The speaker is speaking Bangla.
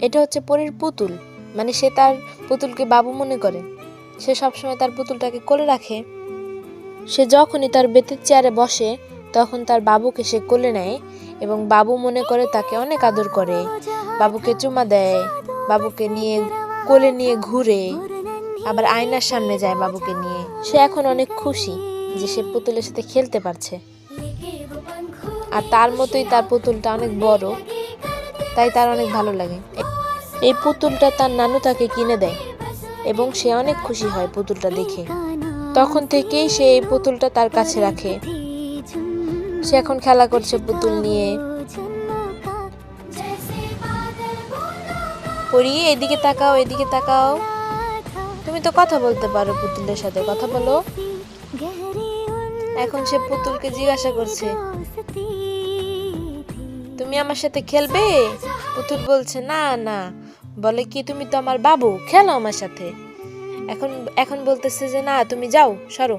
এটা হচ্ছে পরীর পুতুল, মানে সে তার পুতুলকে বাবু মনে করে। সে সবসময় তার পুতুলটাকে কোলে রাখে। সে যখনই তার বেতের চেয়ারে বসে তখন তার বাবুকে সে কোলে নেয় এবং বাবু মনে করে তাকে অনেক আদর করে, বাবুকে চুমা দেয়, বাবুকে নিয়ে কোলে নিয়ে ঘুরে, আবার আয়নার সামনে যায় বাবুকে নিয়ে। সে এখন অনেক খুশি যে সে পুতুলের সাথে খেলতে পারছে। আর তার মতোই তার পুতুলটা অনেক বড়, তাই তার অনেক ভালো লাগে। এই পুতুলটা তার নানু তাকে কিনে দেয় এবং সে অনেক খুশি হয় পুতুলটা দেখে। তখন থেকেই সে এই পুতুলটা তার কাছে রাখে। সে এখন খেলা করছে পুতুল নিয়ে। পরি, এদিকে তাকাও, এদিকে তাকাও। তুমি তো কথা বলতে পারো, পুতুলের সাথে কথা বলো। এখন সে পুতুলকে জিজ্ঞাসা করছে, তুমি আমার সাথে খেলবে? পুতুল বলছে না না, বলে কি তুমি তো আমার বাবু, খেলো আমার সাথে। এখন বলতেছে যে না, তুমি যাও, সরো।